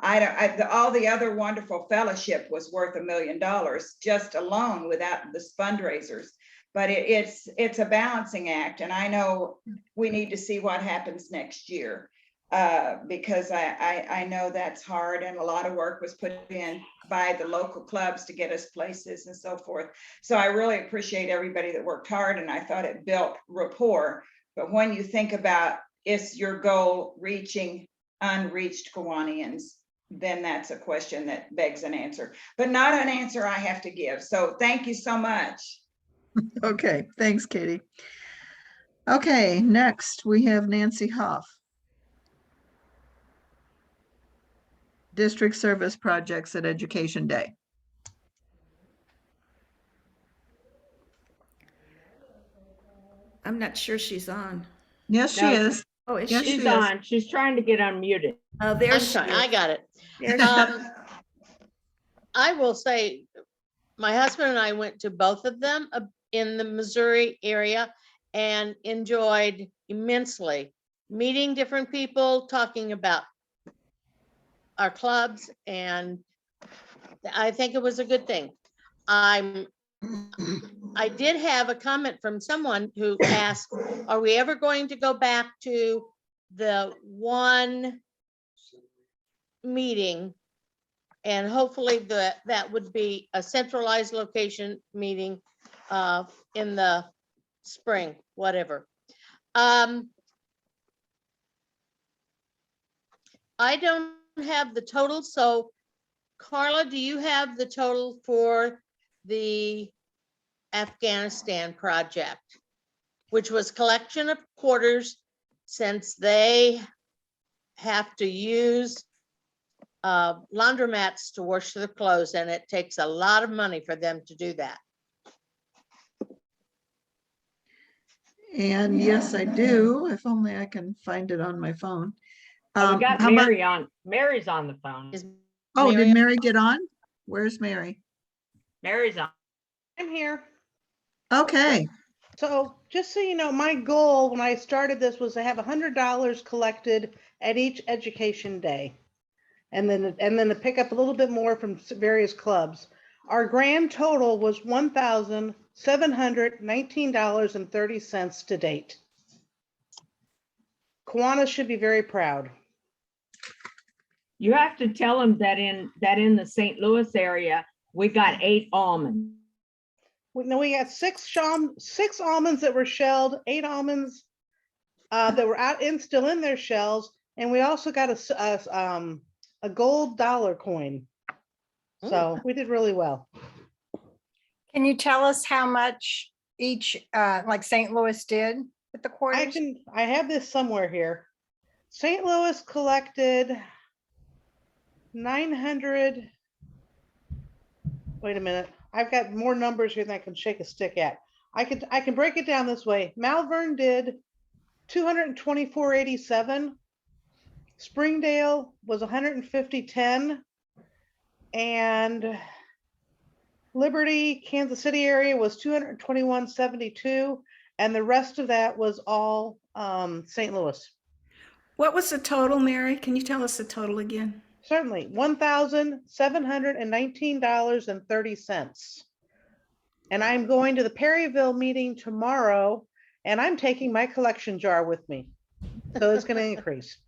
all the other wonderful fellowship was worth $1 million just alone without this fundraisers. But it's a balancing act, and I know we need to see what happens next year, because I know that's hard, and a lot of work was put in by the local clubs to get us places and so forth. So I really appreciate everybody that worked hard, and I thought it built rapport. But when you think about, is your goal reaching unreached Kiwanians, then that's a question that begs an answer, but not an answer I have to give. So thank you so much. Okay, thanks, Katie. Okay, next we have Nancy Huff. District Service Projects at Education Day. I'm not sure she's on. Yes, she is. Oh, is Yes, she? She's on. She's trying to get unmuted. Oh, there I'm she sorry, is. I got it. There she is. I will say, my husband and I went to both of them in the Missouri area and enjoyed immensely meeting different people, talking about our clubs, and I think it was a good thing. I did have a comment from someone who asked, are we ever going to go back to the one meeting? And hopefully that would be a centralized location meeting in the spring, whatever. I don't have the total. So Carla, do you have the total for the Afghanistan project? which was collection of quarters since they have to use laundromats to wash their clothes, and it takes a lot of money for them to do that. And yes, I do, if only I can find it on my phone. Oh, we got How about- Mary on, Mary's on the phone. Oh, Mary- did Mary get on? Where's Mary? Mary's on. I'm here. Okay, So just so you know, my goal when I started this was to have $100 collected at each education day. And then to pick up a little bit more from various clubs. Our grand total was $1,719.30 to date. Kiwanis should be very proud. You have to tell them that in the St. Louis area, we got 8 almonds. We got six almonds that were shelled, 8 almonds that were still in their shells, and we also got a gold dollar coin. So we did really well. Can you tell us how much each, like St. Louis did with the quarters? I have this somewhere here. St. Louis collected 900. Wait a minute. I've got more numbers here than I can shake a stick at. I can break it down this way. Malvern did 224.87. Springdale was 150.10. And Liberty, Kansas City area was 221.72. And the rest of that was all St. Louis. What was the total, Mary? Can you tell us the total again? Certainly, $1,719.30. And I'm going to the Perryville meeting tomorrow, and I'm taking my collection jar with me. So it's going to increase.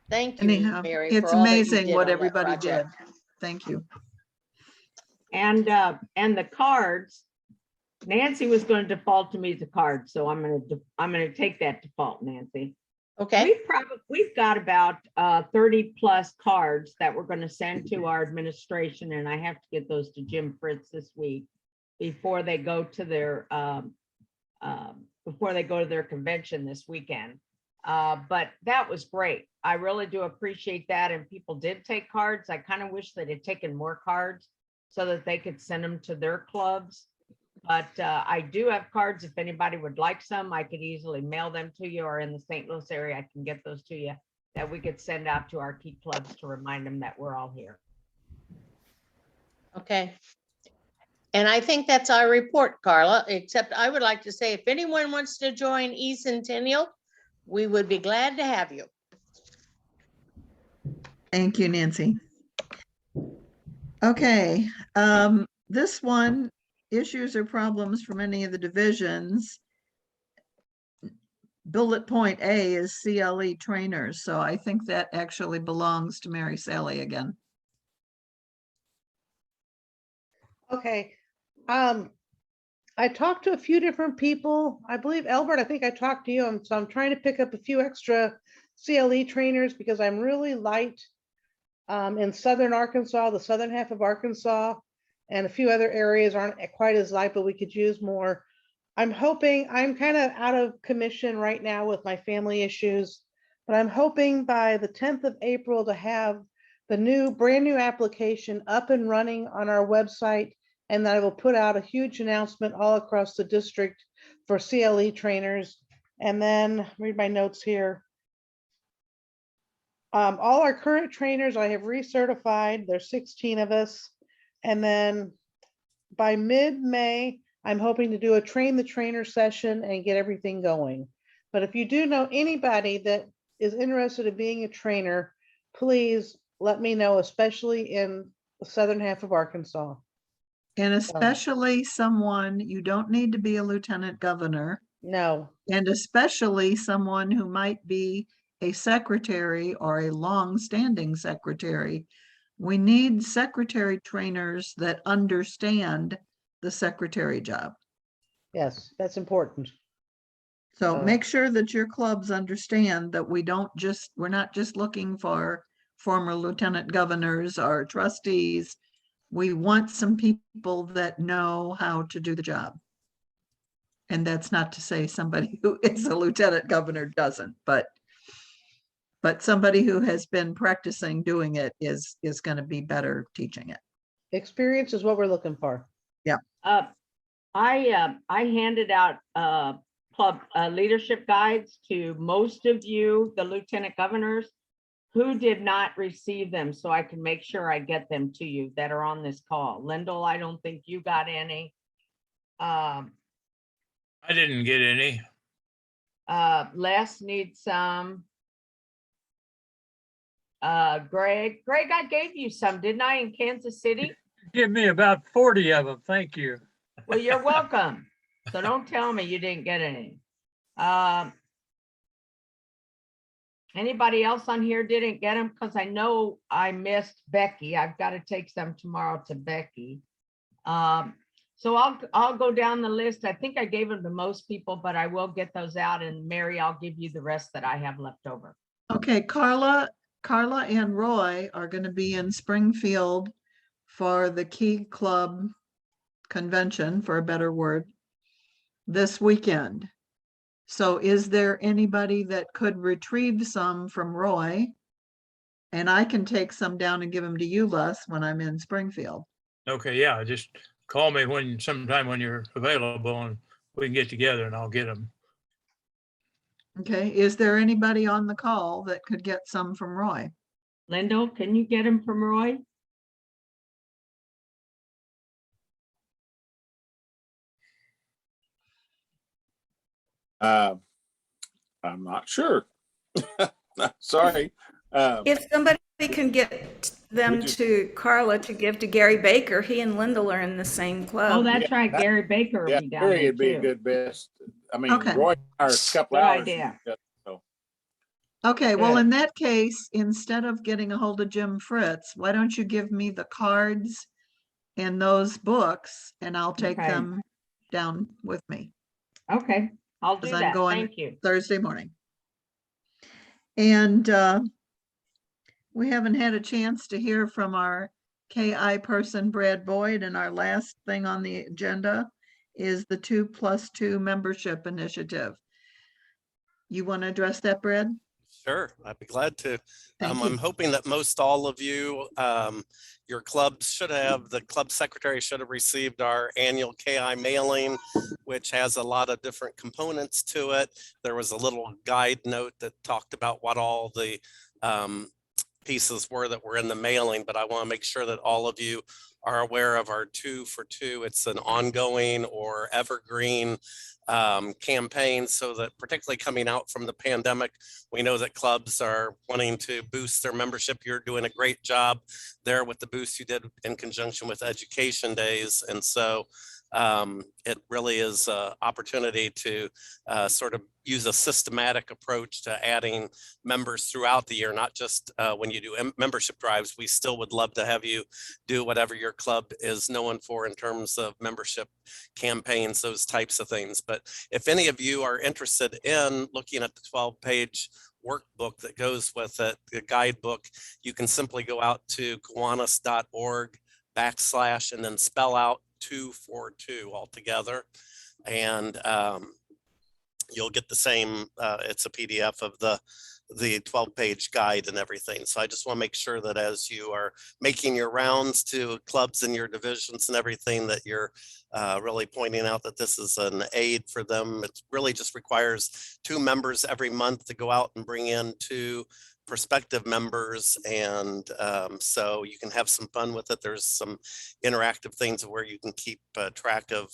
Thank you, anyhow, Mary. it's for all that you amazing did what on that everybody did. project. Thank you. And the cards, Nancy was going to default to me the card, so I'm going to take that default, Nancy. Okay. We've got about 30 plus cards that we're going to send to our administration, and I have to get those to Jim Fritz this week before they go to their convention this weekend. But that was great. I really do appreciate that, and people did take cards. I kind of wish they'd had taken more cards so that they could send them to their clubs. But I do have cards. If anybody would like some, I could easily mail them to you, or in the St. Louis area, I can get those to you that we could send out to our key clubs to remind them that we're all here. Okay. And I think that's our report, Carla, except I would like to say, if anyone wants to join eCentennial, we would be glad to have you. Thank you, Nancy. Okay, this one, issues or problems from any of the divisions. Bullet point A is CLE trainers, so I think that actually belongs to Mary Sally again. Okay. I talked to a few different people. I believe, Albert, I think I talked to you. So I'm trying to pick up a few extra CLE trainers because I'm really light in southern Arkansas, the southern half of Arkansas, and a few other areas aren't quite as light, but we could use more. I'm hoping, I'm kind of out of commission right now with my family issues, but I'm hoping by the 10th of April to have the brand new application up and running on our website. And then I will put out a huge announcement all across the district for CLE trainers. And then read my notes here. All our current trainers I have recertified. There's 16 of us. And then by mid-May, I'm hoping to do a train the trainer session and get everything going. But if you do know anybody that is interested in being a trainer, please let me know, especially in the southern half of Arkansas. And especially someone, you don't need to be a lieutenant governor. No. And especially someone who might be a secretary or a long-standing secretary. We need secretary trainers that understand the secretary job. Yes, that's important. So make sure that your clubs understand that we're not just looking for former lieutenant governors or trustees. We want some people that know how to do the job. And that's not to say somebody who is a lieutenant governor doesn't, but somebody who has been practicing doing it is going to be better teaching it. Experience is what we're looking for. I handed out club leadership guides to most of you, the lieutenant governors, who did not receive them, so I can make sure I get them to you that are on this call. Lyndall, I don't think you got any. I didn't get any. Les needs some. Greg, I gave you some, didn't I, in Kansas City? Give me about 40 of them. Thank you. Well, you're welcome. So don't tell me you didn't get any. Anybody else on here didn't get them? Because I know I missed Becky. I've got to take some tomorrow to Becky. So I'll go down the list. I think I gave them to most people, but I will get those out, and Mary, I'll give you the rest that I have left over. Okay, Carla and Roy are going to be in Springfield for the Key Club convention, for a better word, this weekend. So is there anybody that could retrieve some from Roy? And I can take some down and give them to you, Les, when I'm in Springfield. Okay, yeah, just call me sometime when you're available and we can get together and I'll get them. Okay, is there anybody on the call that could get some from Roy? Lyndall, can you get them from Roy? I'm not sure. Sorry. If somebody can get them to Carla to give to Gary Baker, he and Lyndall are in the same club. Oh, that's right. Gary Baker will Yeah, be down Gary there would be a too. good best. I mean, Okay. Roy and I are a couple Good hours. idea. So, Okay, well, Good. in that case, instead of getting a hold of Jim Fritz, why don't you give me the cards and those books and I'll take Okay. them down with me Okay, I'll do because I'm that. going Thank you. Thursday morning. And we haven't had a chance to hear from our KI person, Brad Boyd, and our last thing on the agenda is the 2+2 membership initiative. You want to address that, Brad? Sure, I'd be glad to. Thank I'm you. hoping that most all of you, your clubs should have, the club secretary should have received our annual KI mailing, which has a lot of different components to it. There was a little guide note that talked about what all the pieces were that were in the mailing, but I want to make sure that all of you are aware of our 2 for 2. It's an ongoing or evergreen campaign, so that particularly coming out from the pandemic, we know that clubs are wanting to boost their membership. You're doing a great job there with the boost you did in conjunction with Education Days. And so it really is an opportunity to sort of use a systematic approach to adding members throughout the year, not just when you do membership drives. We still would love to have you do whatever your club is known for in terms of membership campaigns, those types of things. But if any of you are interested in looking at the 12-page workbook that goes with it, the guidebook, you can simply go out to Kiwanis.org / and then spell out 242 altogether, and you'll get the same. It's a PDF of the 12-page guide and everything. So I just want to make sure that as you are making your rounds to clubs in your divisions and everything, that you're really pointing out that this is an aid for them. It really just requires 2 members every month to go out and bring in 2 prospective members, and so you can have some fun with it. There's some interactive things where you can keep track of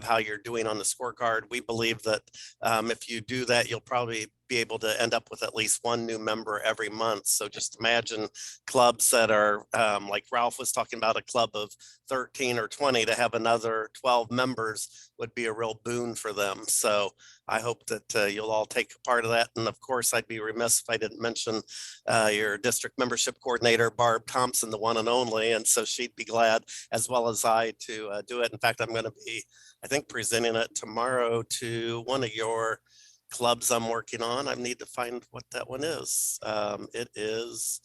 how you're doing on the scorecard. We believe that if you do that, you'll probably be able to end up with at least 1 new member every month. So just imagine clubs that are like Ralph was talking about, a club of 13 or 20, to have another 12 members would be a real boon for them. So I hope that you'll all take a part of that. And of course, I'd be remiss if I didn't mention your district membership coordinator, Barb Thompson, the one and only. And so she'd be glad, as well as I, to do it. In fact, I'm going to be, I think, presenting it tomorrow to one of your clubs I'm working on. I need to find what that one is. It is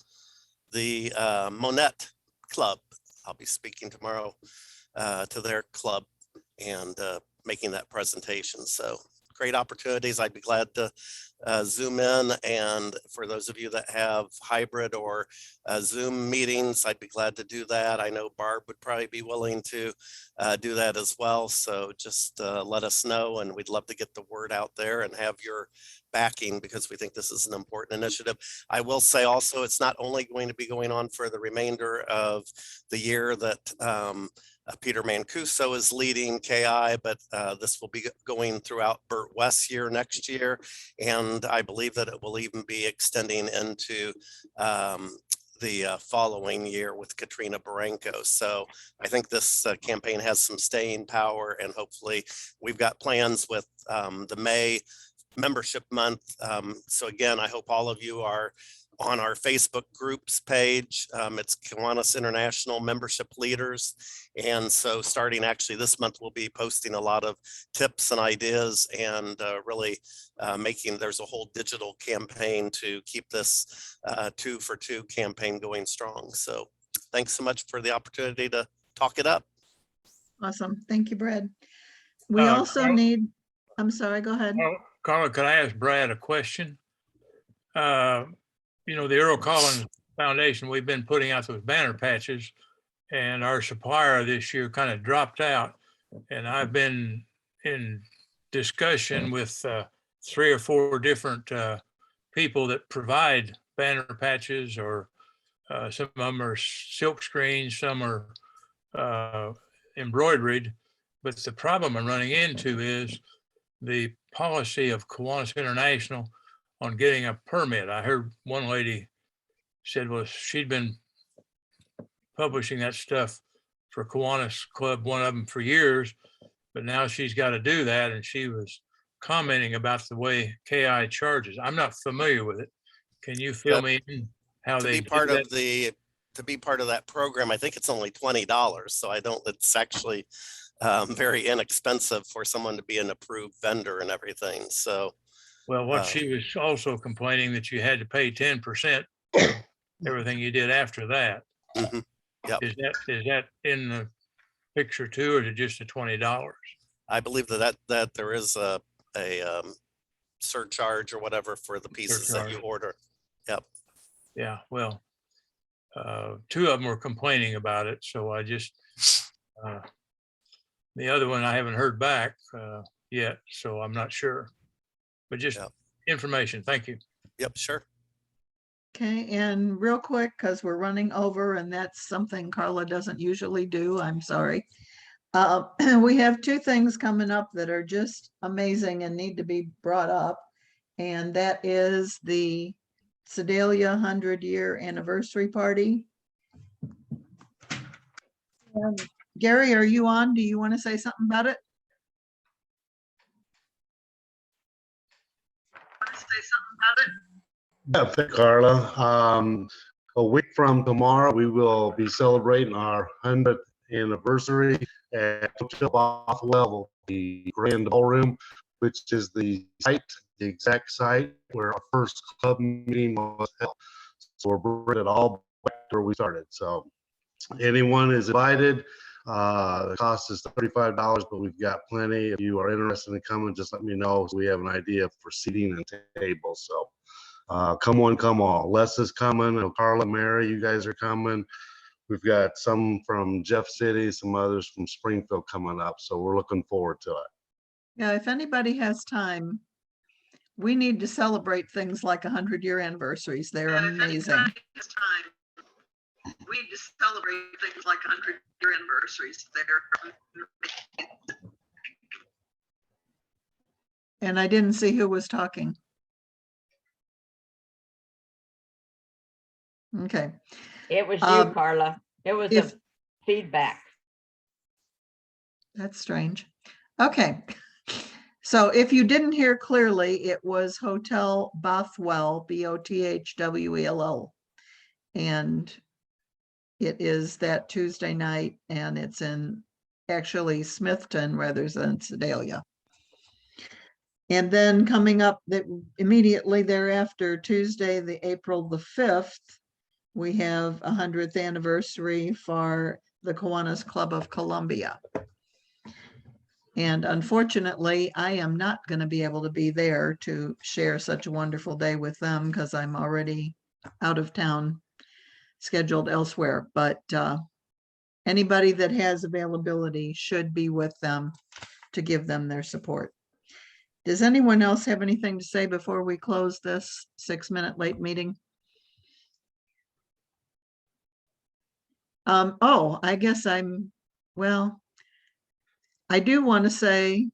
the Monette Club. I'll be speaking tomorrow to their club and making that presentation. So great opportunities. I'd be glad to Zoom in. And for those of you that have hybrid or Zoom meetings, I'd be glad to do that. I know Barb would probably be willing to do that as well. So just let us know, and we'd love to get the word out there and have your backing, because we think this is an important initiative. I will say also, it's not only going to be going on for the remainder of the year that Peter Mancuso is leading KI, but this will be going throughout Burt West's year next year. And I believe that it will even be extending into the following year with Katrina Baranko. So I think this campaign has some staying power, and hopefully we've got plans with the May membership month. So again, I hope all of you are on our Facebook groups page. It's Kiwanis International Membership Leaders. And so starting actually this month, we'll be posting a lot of tips and ideas, and really there's a whole digital campaign to keep this 2 for 2 campaign going strong. So thanks so much for the opportunity to talk it up. Awesome. Thank you, Brad. We also need, I'm sorry, go ahead. Carla, could I ask Brad a question? You know, the Earl Collins Foundation, we've been putting out those banner patches, and our supplier this year kind of dropped out. And I've been in discussion with 3 or 4 different people that provide banner patches, or some of them are silk screens, some are embroidered. But the problem I'm running into is the policy of Kiwanis International on getting a permit. I heard one lady said, well, she'd been publishing that stuff for Kiwanis Club, one of them, for years, but now she's got to do that. And she was commenting about the way KI charges. I'm not familiar with it. Can you fill me in how they be part of the to be part of that program? I think it's only $20. So I don't, it's actually very inexpensive for someone to be an approved vendor and everything. So well, what she was also complaining that you had to pay 10% everything you did after that. Mm-hmm. Yep. Is that in the picture too, or is it just the $20? I believe that there is a surcharge or whatever for the pieces that you order. Yep. Yeah. Well, 2 of them were complaining about it, so I just the other one I haven't heard back yet, so I'm not sure. But just information. Thank you. Yep, sure. Okay, and real quick, because we're running over, and that's something Carla doesn't usually do, I'm sorry. We have 2 things coming up that are just amazing and need to be brought up. And that is the Sedalia 100-year anniversary party. Gary, are you on? Do you want to say something about it? Yeah, thank Carla. A week from tomorrow, we will be celebrating our 100th anniversary at Hotel Bothwell, the Grand Ballroom, which is the exact site where our first club meeting was held. So we're bringing it all back to where we started. So anyone is invited. The cost is $35, but we've got plenty. If you are interested in coming, just let me know so we have an idea for seating and tables. So come one, come all. Les is coming, and Carla, Mary, you guys are coming. We've got some from Jeff City, some others from Springfield coming up. So we're looking forward to it. Yeah, if anybody has time, we need to celebrate things like 100-year anniversaries. They're amazing. We need to celebrate things like 100-year anniversaries. They're and I didn't see who was talking. Okay. It was you, Carla. It was a feedback. That's strange. Okay. So if you didn't hear clearly, it was Hotel Bothwell, Bothwell. And it is that Tuesday night, and it's in actually Smithton rather than Sedalia. And then coming up that immediately thereafter, Tuesday, the April the 5th, we have a 100th anniversary for the Kiwanis Club of Columbia. And unfortunately, I am not going to be able to be there to share such a wonderful day with them because I'm already out of town, scheduled elsewhere. But anybody that has availability should be with them to give them their support. Does anyone else have anything to say before we close this 6-minute late meeting? Oh, I guess well, I do want to say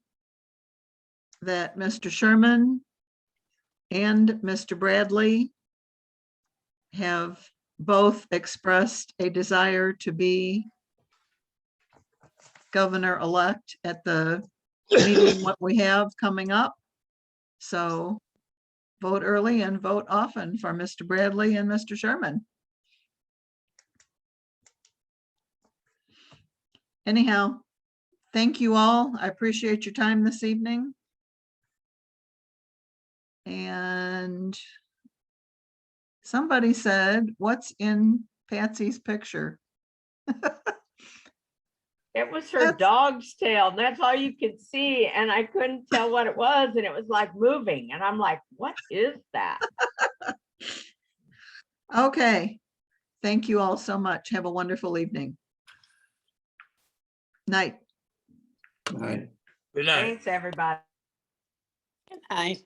that Mr. Sherman and Mr. Bradley have both expressed a desire to be governor-elect at the meeting what we have coming up. So vote early and vote often for Mr. Bradley and Mr. Sherman. Anyhow, thank you all. I appreciate your time this evening. And somebody said, what's in Patsy's picture? It was her dog's tail. And that's all you could see. And I couldn't tell what it was. And it was like moving. And I'm like, what is that? Okay. Thank you all so much. Have a wonderful evening. Night. Right. Good night. Thanks, everybody. Good night.